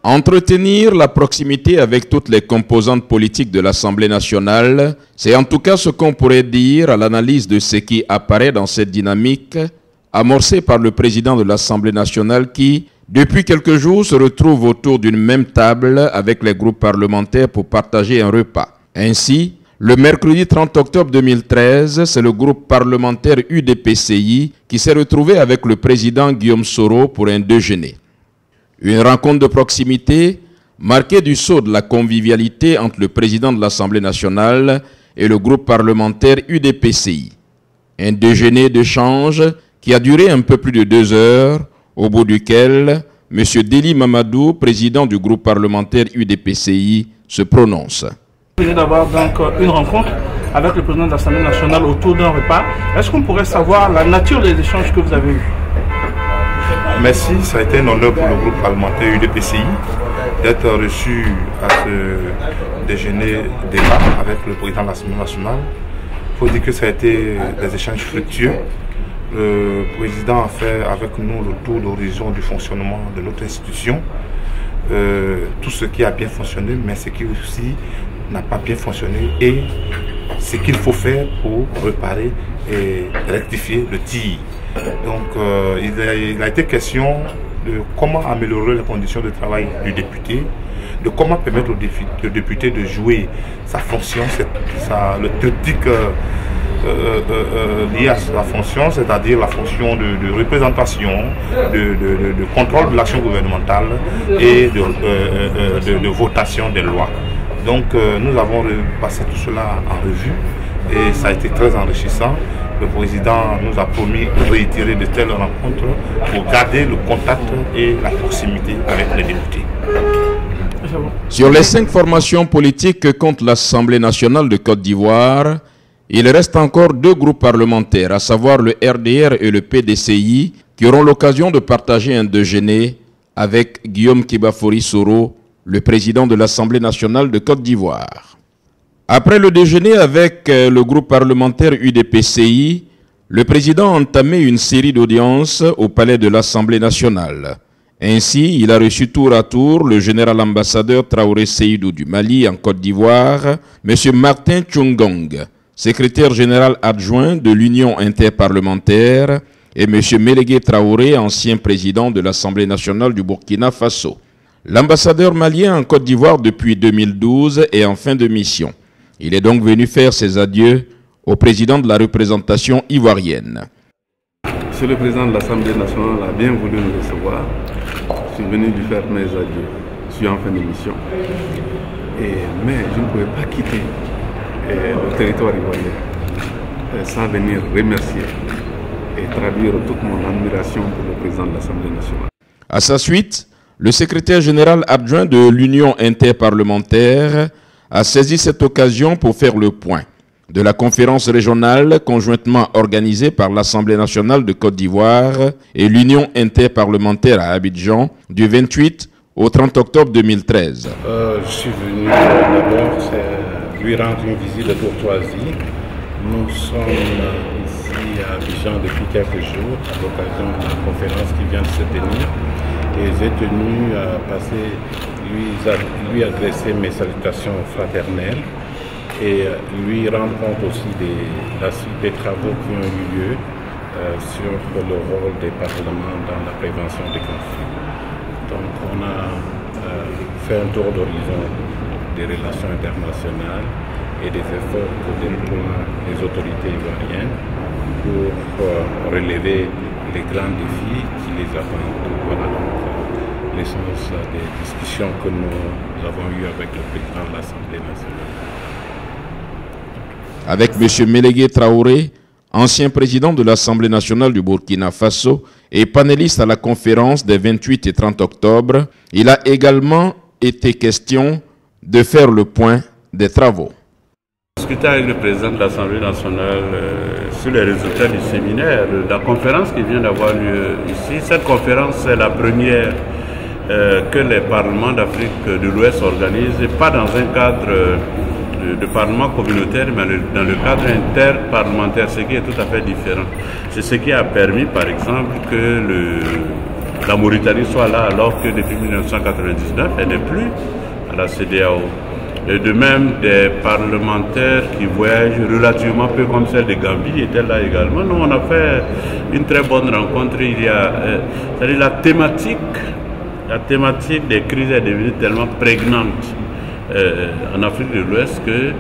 Entretenir la proximité avec toutes les composantes politiques de l'Assemblée nationale, c'est en tout cas ce qu'on pourrait dire à l'analyse de ce qui apparaît dans cette dynamique amorcée par le président de l'Assemblée nationale qui, depuis quelques jours, se retrouve autour d'une même table avec les groupes parlementaires pour partager un repas. Ainsi, le mercredi 30 octobre 2013, c'est le groupe parlementaire UDPCI qui s'est retrouvé avec le président Guillaume Soro pour un déjeuner. Une rencontre de proximité marquée du sceau de la convivialité entre le président de l'Assemblée nationale et le groupe parlementaire UDPCI. Un déjeuner d'échange qui a duré un peu plus de 2 heures, au bout duquel M. Deli Mamadou, président du groupe parlementaire UDPCI, se prononce. Vous venez d'avoir donc une rencontre avec le président de l'Assemblée nationale autour d'un repas. Est-ce qu'on pourrait savoir la nature des échanges que vous avez eus? Merci, ça a été un honneur pour le groupe parlementaire UDPCI d'être reçu à ce déjeuner débat avec le président de l'Assemblée nationale. Il faut dire que ça a été des échanges fructueux. Le président a fait avec nous le tour d'horizon du fonctionnement de notre institution. Tout ce qui a bien fonctionné, mais ce qui aussi n'a pas bien fonctionné et ce qu'il faut faire pour réparer et rectifier le tir. Donc il a été question de comment améliorer les conditions de travail du député, de comment permettre au député de jouer sa fonction, le triptyque lié à sa fonction, c'est-à-dire la fonction de représentation, de contrôle de l'action gouvernementale et de votation des lois. Donc nous avons passé tout cela en revue et ça a été très enrichissant. Le président nous a promis de réitérer de telles rencontres pour garder le contact et la proximité avec les députés. Sur les 5 formations politiques que compte l'Assemblée nationale de Côte d'Ivoire, il reste encore 2 groupes parlementaires, à savoir le RDR et le PDCI, qui auront l'occasion de partager un déjeuner avec Guillaume Kibafori Soro, le président de l'Assemblée nationale de Côte d'Ivoire. Après le déjeuner avec le groupe parlementaire UDPCI, le président a entamé une série d'audiences au palais de l'Assemblée nationale. Ainsi, il a reçu tour à tour le général ambassadeur Traoré Seydou du Mali en Côte d'Ivoire, M. Martin Tchoungong, secrétaire général adjoint de l'Union interparlementaire, et M. Mélégué Traoré, ancien président de l'Assemblée nationale du Burkina Faso. L'ambassadeur malien en Côte d'Ivoire depuis 2012 est en fin de mission. Il est donc venu faire ses adieux au président de la représentation ivoirienne. Monsieur le président de l'Assemblée nationale a bien voulu nous recevoir. Je suis venu lui faire mes adieux. Je suis en fin de mission. Mais je ne pouvais pas quitter le territoire ivoirien sans venir remercier et traduire toute mon admiration pour le président de l'Assemblée nationale. À sa suite, le secrétaire général adjoint de l'Union interparlementaire a saisi cette occasion pour faire le point de la conférence régionale conjointement organisée par l'Assemblée nationale de Côte d'Ivoire et l'Union interparlementaire à Abidjan du 28 au 30 octobre 2013. Je suis venu d'abord lui rendre une visite de courtoisie. Nous sommes ici à Abidjan depuis quelques jours à l'occasion de la conférence qui vient de se tenir et j'ai tenu à passer lui adresser mes salutations fraternelles et lui rendre compte aussi de la suite des travaux qui ont eu lieu sur le rôle des parlements dans la prévention des conflits. Donc on a fait un tour d'horizon des relations internationales et des efforts que déploient les autorités ivoiriennes pour relever les grands défis qui les attendent. Voilà donc l'essence des discussions que nous avons eues avec le président de l'Assemblée nationale. Avec M. Mélégué Traoré, ancien président de l'Assemblée nationale du Burkina Faso et panéliste à la conférence des 28 et 30 octobre, il a également été question de faire le point des travaux. Discuter avec le président de l'Assemblée nationale sur les résultats du séminaire, la conférence qui vient d'avoir lieu ici. Cette conférence, c'est la première que les parlements d'Afrique de l'Ouest organisent, pas dans un cadre de parlement communautaire, mais dans le cadre interparlementaire, ce qui est tout à fait différent. C'est ce qui a permis, par exemple, que la Mauritanie soit là alors que depuis 1999, elle n'est plus à la CEDEAO. Et de même, des parlementaires qui voyagent relativement peu comme celle de Gambie étaient là également. Nous, on a fait une très bonne rencontre. Il y a, c'est-à-dire la thématique des crises est devenue tellement prégnante en Afrique de l'Ouest que,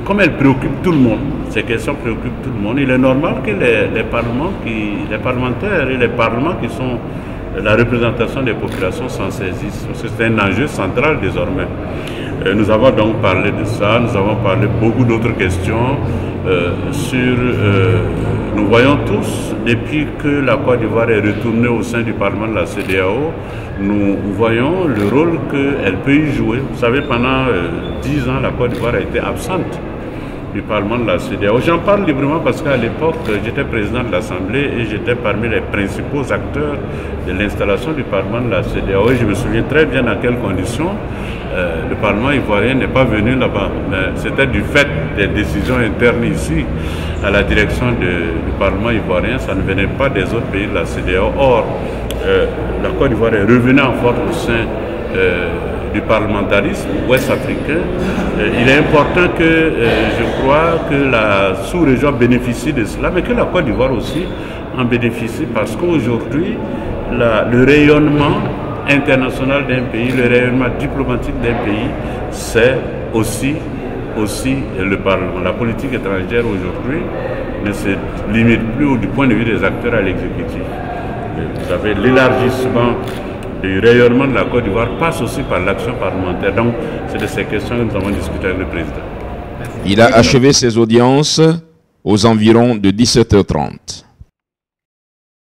comme elle préoccupe tout le monde, ces questions préoccupent tout le monde, il est normal que les parlementaires et les parlements qui sont la représentation des populations s'en saisissent. C'est un enjeu central désormais. Nous avons donc parlé de ça, nous avons parlé de beaucoup d'autres questions nous voyons tous, depuis que la Côte d'Ivoire est retournée au sein du Parlement de la CEDEAO, nous voyons le rôle qu'elle peut y jouer. Vous savez, pendant 10 ans, la Côte d'Ivoire a été absente du Parlement de la CEDEAO. J'en parle librement parce qu'à l'époque, j'étais président de l'Assemblée et j'étais parmi les principaux acteurs de l'installation du Parlement de la CEDEAO. Et je me souviens très bien dans quelles conditions le Parlement ivoirien n'est pas venu là-bas. C'était du fait des décisions internes ici à la direction du Parlement ivoirien. Ça ne venait pas des autres pays de la CEDEAO. Or, la Côte d'Ivoire est revenue en force au sein du parlementarisme ouest-africain. Il est important que, je crois, que la sous-région bénéficie de cela, mais que la Côte d'Ivoire aussi en bénéficie, parce qu'aujourd'hui, le rayonnement international d'un pays, le rayonnement diplomatique d'un pays, c'est aussi le Parlement. La politique étrangère aujourd'hui ne se limite plus du point de vue des acteurs à l'exécutif. Vous avez l'élargissement du rayonnement de la Côte d'Ivoire passe aussi par l'action parlementaire. Donc, c'est de ces questions que nous avons discuté avec le président. Il a achevé ses audiences aux environs de 17h30.